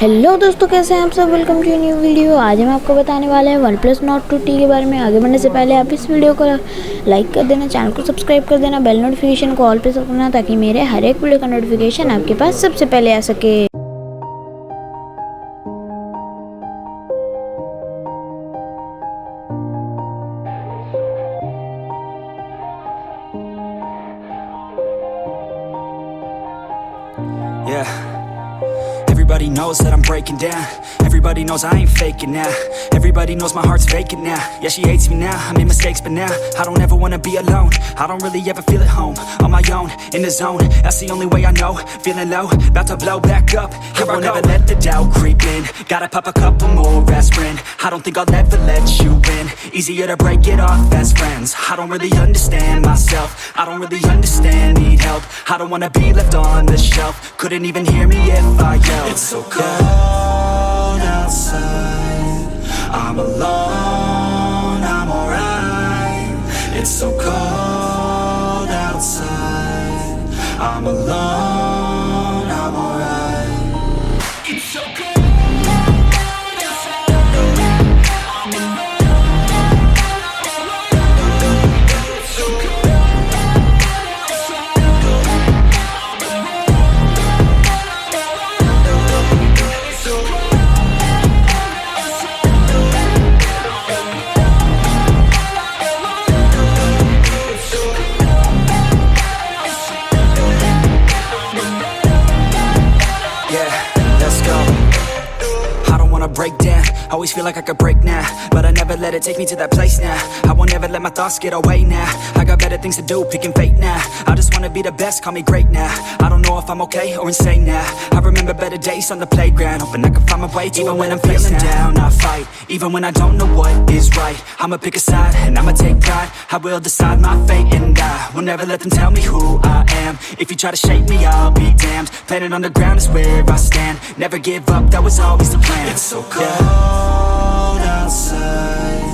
Hello दोस्तों, कैसे हैं आप सब। Welcome to new video. आज हम आपको बताने वाले हैं OnePlus Nord 2T के बारे में। आगे बढ़ने से पहले आप इस वीडियो को लाइक कर देना, चैनल को सब्सक्राइब कर देना, बेल नोटिफिकेशन को ऑल पे सेट करना ताकि मेरे हर एक वीडियो का नोटिफिकेशन आपके पास सबसे पहले आ सके। Yeah. Everybody knows that I'm breaking down. Everybody knows I ain't faking now. Everybody knows my heart's vacant now. Yeah, she hates me now, I made mistakes but now I don't ever wanna be alone. I don't really ever feel at home. On my own, in the zone, that's the only way I know. Feeling low, about to blow back up. Here I won't ever let the doubt creep in. Gotta pop a couple more aspirin. I don't think I'll ever let you in. Easier to break it off best friends. I don't really understand myself. I don't really understand, need help. I don't wanna be left on the shelf. Couldn't even hear me if I yelled. It's so cold outside, I'm alone, I'm alright. It's so cold outside, I'm alone, I'm alright. It's so cold outside, I'm alone, it's so cold outside, I'm alone. Break down, always feel like I could break now, but I never let it take me to that place now. I won't ever let my thoughts get away now. I got better things to do, picking fate now. I just wanna be the best, call me great now. I don't know if I'm okay or insane now. I remember better days on the playground, hoping I can find my way. Even when I'm feeling down, I fight. Even when I don't know what is right, I'ma pick a side and I'ma take pride. I will decide my fate and I will never let them tell me who I am. If you try to shake me, I'll be damned. Planet on the ground is where I stand. Never give up, that was always the plan. It's so cold outside,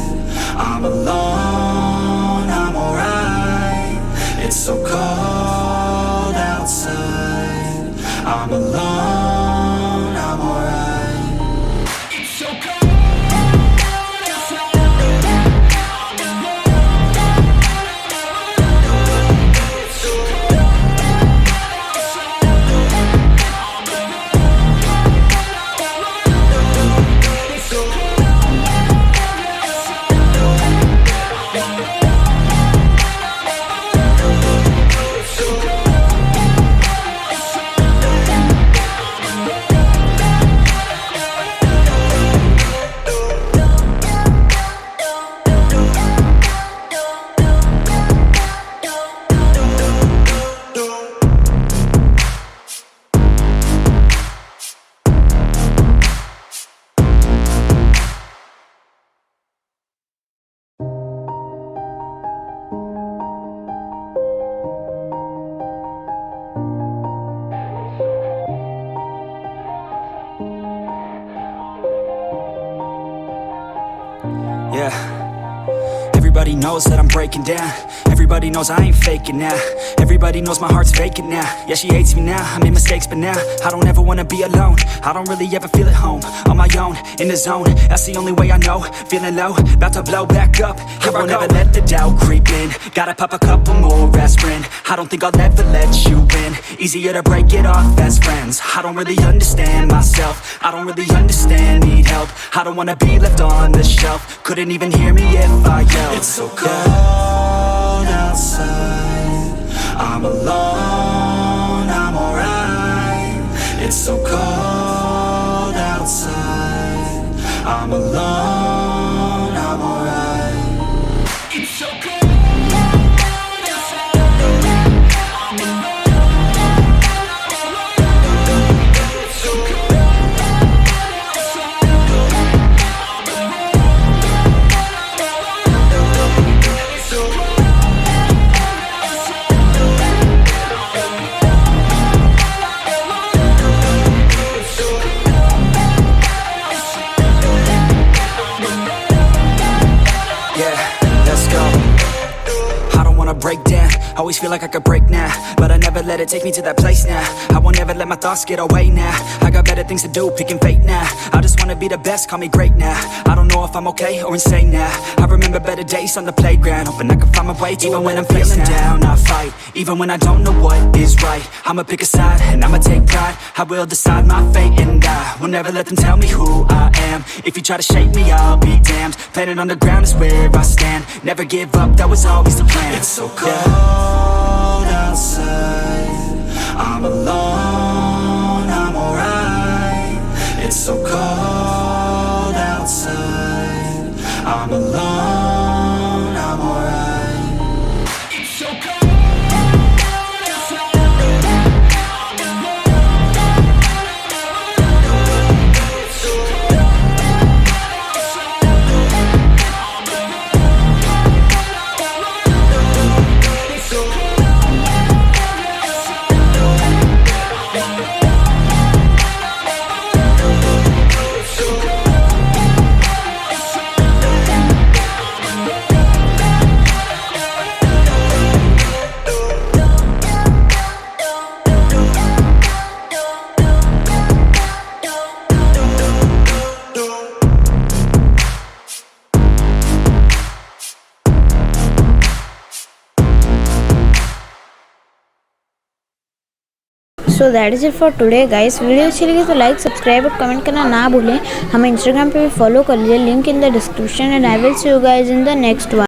I'm alone, I'm alright. It's so cold outside, I'm alone, I'm alright. It's so cold outside, I'm alone, it's so cold outside, I'm alone. Yeah. Everybody knows that I'm breaking down. Everybody knows I ain't faking now. Everybody knows my heart's vacant now. Yeah, she hates me now, I made mistakes but now I don't ever wanna be alone. I don't really ever feel at home. On my own, in the zone, that's the only way I know. Feeling low, about to blow back up. Here I won't ever let the doubt creep in. Gotta pop a couple more aspirin. I don't think I'll ever let you in. Easier to break it off best friends. I don't really understand myself. I don't really understand, need help. I don't wanna be left on the shelf. Couldn't even hear me if I yelled. It's so cold outside, I'm alone, I'm alright. It's so cold outside, I'm alone, I'm alright. It's so cold outside, I'm alone, it's so cold outside, I'm alone. It's so cold. Always feel like I could break now, but I never let it take me to that place now. I won't ever let my thoughts get away now. I got better things to do, picking fate now. I just wanna be the best, call me great now. I don't know if I'm okay or insane now. I remember better days on the playground, hoping I can find my way even when I'm feeling down. I fight, even when I don't know what is right. I'ma pick a side, and I'ma take pride. I will decide my fate, and I will never let them tell me who I am. If you try to shake me, I'll be damned. Planet on the ground is where I stand. Never give up, that was always the plan. It's so cold outside, I'm alone, I'm alright. It's so cold outside, I'm alone, I'm alright. It's so cold outside, I'm alone, it's so cold outside, it's so cold. So that is it for today guys. Video अच्छी लगी तो like subscribe और comment करना ना भूलें। हमें Instagram पे भी फॉलो कर लीजिए, link in the description, and I will see you guys in the next one.